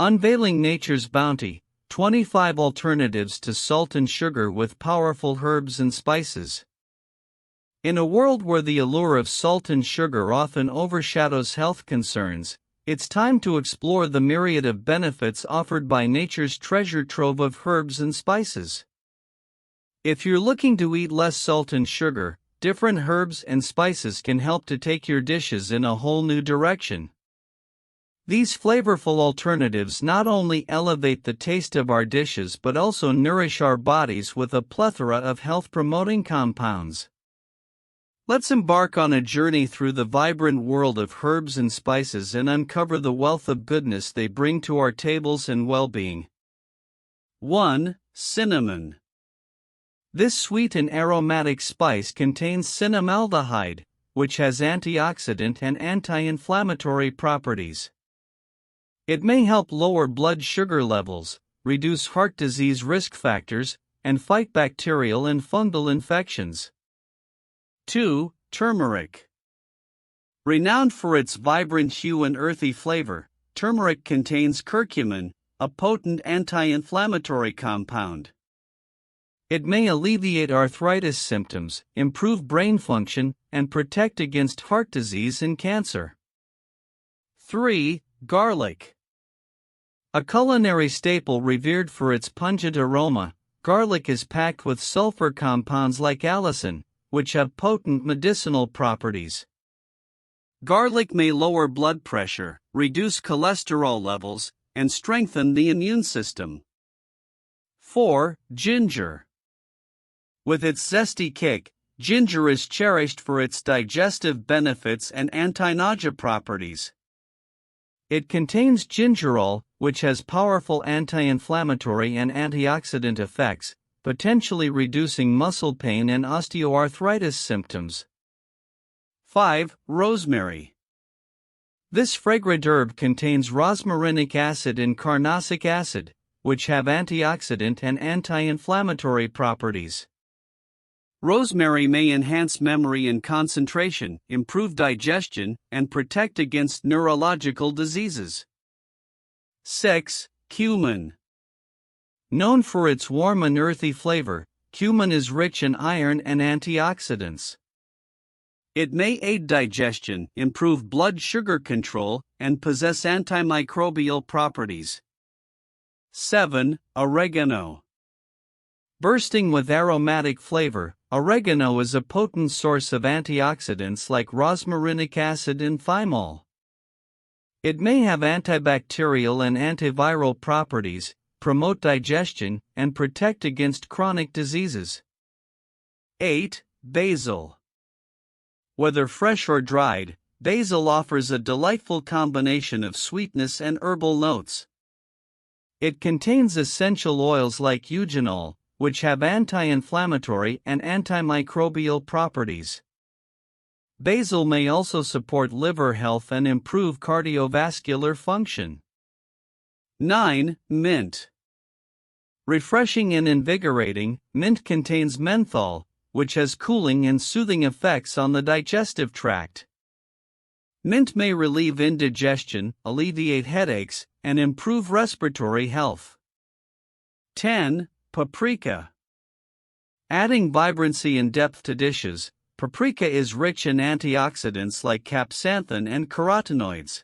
Unveiling Nature's Bounty, 25 Alternatives to Salt and Sugar with Powerful Herbs and Spices. In a world where the allure of salt and sugar often overshadows health concerns, it's time to explore the myriad of benefits offered by nature's treasure trove of herbs and spices. If you're looking to eat less salt and sugar, different herbs and spices can help to take your dishes in a whole new direction. These flavorful alternatives not only elevate the taste of our dishes but also nourish our bodies with a plethora of health-promoting compounds. Let's embark on a journey through the vibrant world of herbs and spices and uncover the wealth of goodness they bring to our tables and well-being. 1. Cinnamon. This sweet and aromatic spice contains cinnamaldehyde, which has antioxidant and anti-inflammatory properties. It may help lower blood sugar levels, reduce heart disease risk factors, and fight bacterial and fungal infections. 2. Turmeric. Renowned for its vibrant hue and earthy flavor, turmeric contains curcumin, a potent anti-inflammatory compound. It may alleviate arthritis symptoms, improve brain function, and protect against heart disease and cancer. 3. Garlic. A culinary staple revered for its pungent aroma, garlic is packed with sulfur compounds like allicin, which have potent medicinal properties. Garlic may lower blood pressure, reduce cholesterol levels, and strengthen the immune system. 4. Ginger. With its zesty kick, ginger is cherished for its digestive benefits and anti-nausea properties. It contains gingerol, which has powerful anti-inflammatory and antioxidant effects, potentially reducing muscle pain and osteoarthritis symptoms. 5. Rosemary. This fragrant herb contains rosmarinic acid and carnosic acid, which have antioxidant and anti-inflammatory properties. Rosemary may enhance memory and concentration, improve digestion, and protect against neurological diseases. 6. Cumin. Known for its warm and earthy flavor, cumin is rich in iron and antioxidants. It may aid digestion, improve blood sugar control, and possess antimicrobial properties. 7. Oregano. Bursting with aromatic flavor, oregano is a potent source of antioxidants like rosmarinic acid and thymol. It may have antibacterial and antiviral properties, promote digestion, and protect against chronic diseases. 8. Basil. Whether fresh or dried, basil offers a delightful combination of sweetness and herbal notes. It contains essential oils like eugenol, which have anti-inflammatory and antimicrobial properties. Basil may also support liver health and improve cardiovascular function. 9. Mint. Refreshing and invigorating, mint contains menthol, which has cooling and soothing effects on the digestive tract. Mint may relieve indigestion, alleviate headaches, and improve respiratory health. 10. Paprika. Adding vibrancy and depth to dishes, paprika is rich in antioxidants like capsanthin and carotenoids.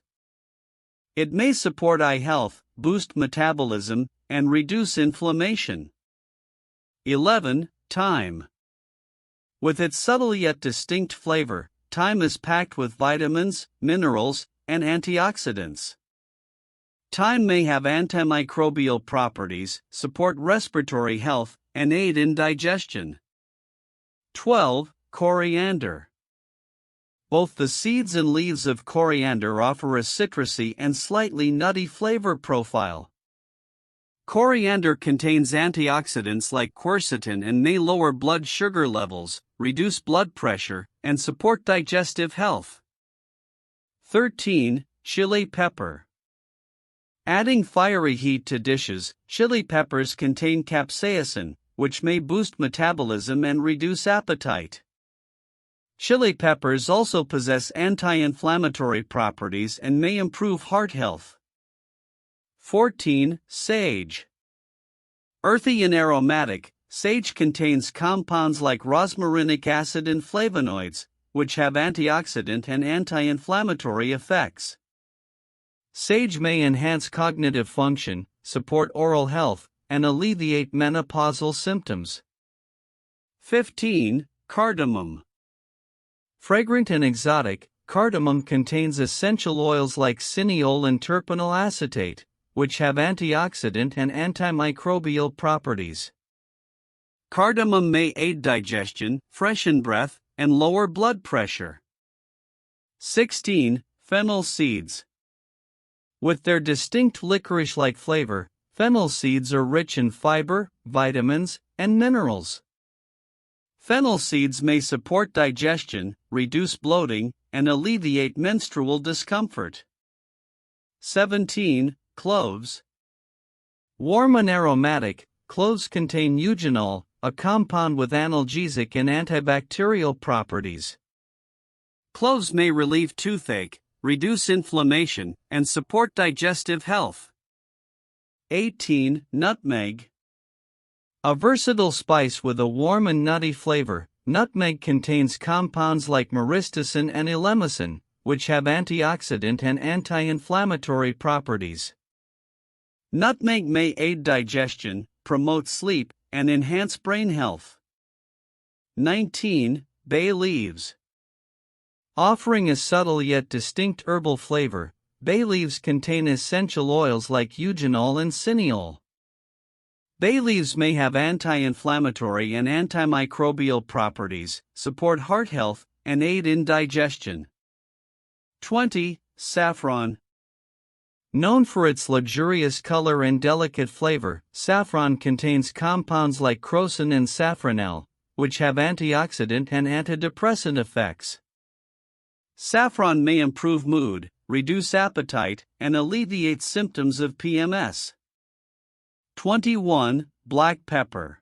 It may support eye health, boost metabolism, and reduce inflammation. 11. Thyme. With its subtle yet distinct flavor, thyme is packed with vitamins, minerals, and antioxidants. Thyme may have antimicrobial properties, support respiratory health, and aid in digestion. 12. Coriander. Both the seeds and leaves of coriander offer a citrusy and slightly nutty flavor profile. Coriander contains antioxidants like quercetin and may lower blood sugar levels, reduce blood pressure, and support digestive health. 13. Chili pepper. Adding fiery heat to dishes, chili peppers contain capsaicin, which may boost metabolism and reduce appetite. Chili peppers also possess anti-inflammatory properties and may improve heart health. 14. Sage. Earthy and aromatic, sage contains compounds like rosmarinic acid and flavonoids, which have antioxidant and anti-inflammatory effects. Sage may enhance cognitive function, support oral health, and alleviate menopausal symptoms. 15. Cardamom. Fragrant and exotic, cardamom contains essential oils like cineol and terpenyl acetate, which have antioxidant and antimicrobial properties. Cardamom may aid digestion, freshen breath, and lower blood pressure. 16. Fennel seeds. With their distinct licorice-like flavor, fennel seeds are rich in fiber, vitamins, and minerals. Fennel seeds may support digestion, reduce bloating, and alleviate menstrual discomfort. 17. Cloves. Warm and aromatic, cloves contain eugenol, a compound with analgesic and antibacterial properties. Cloves may relieve toothache, reduce inflammation, and support digestive health. 18. Nutmeg. A versatile spice with a warm and nutty flavor, nutmeg contains compounds like myristicin and elemicin, which have antioxidant and anti-inflammatory properties. Nutmeg may aid digestion, promote sleep, and enhance brain health. 19. Bay leaves. Offering a subtle yet distinct herbal flavor, bay leaves contain essential oils like eugenol and cineol. Bay leaves may have anti-inflammatory and antimicrobial properties, support heart health, and aid in digestion. 20. Saffron. Known for its luxurious color and delicate flavor, saffron contains compounds like crocin and safranal, which have antioxidant and antidepressant effects. Saffron may improve mood, reduce appetite, and alleviate symptoms of PMS. 21. Black pepper.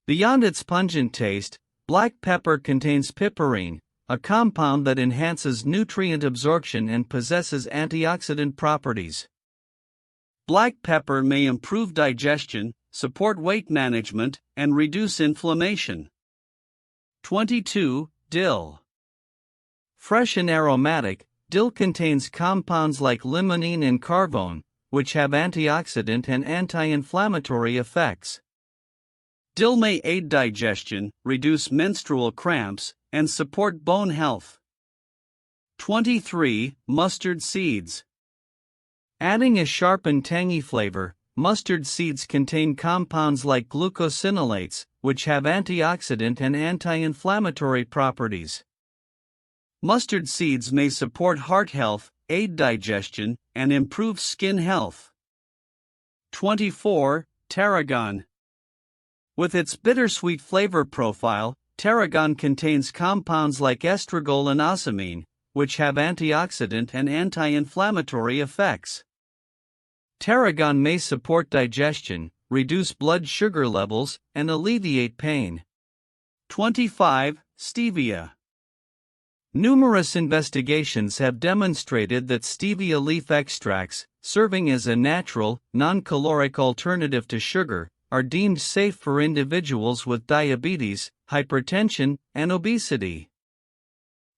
Beyond its pungent taste, black pepper contains piperine, a compound that enhances nutrient absorption and possesses antioxidant properties. Black pepper may improve digestion, support weight management, and reduce inflammation. 22. Dill. Fresh and aromatic, dill contains compounds like limonene and carvone, which have antioxidant and anti-inflammatory effects. Dill may aid digestion, reduce menstrual cramps, and support bone health. 23. Mustard seeds. Adding a sharp and tangy flavor, mustard seeds contain compounds like glucosinolates, which have antioxidant and anti-inflammatory properties. Mustard seeds may support heart health, aid digestion, and improve skin health. 24. Tarragon. With its bittersweet flavor profile, tarragon contains compounds like estragol and ocimene, which have antioxidant and anti-inflammatory effects. Tarragon may support digestion, reduce blood sugar levels, and alleviate pain. 25. Stevia. Numerous investigations have demonstrated that stevia leaf extracts, serving as a natural, non-caloric alternative to sugar, are deemed safe for individuals with diabetes, hypertension, and obesity.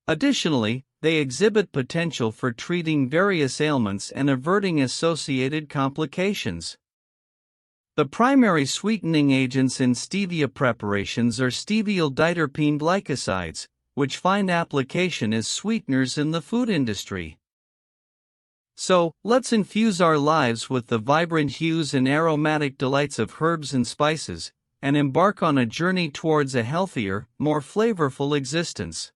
Additionally, they exhibit potential for treating various ailments and averting associated complications. The primary sweetening agents in stevia preparations are steviol-diterpene glycosides, which find application as sweeteners in the food industry. So, let's infuse our lives with the vibrant hues and aromatic delights of herbs and spices, and embark on a journey towards a healthier, more flavorful existence.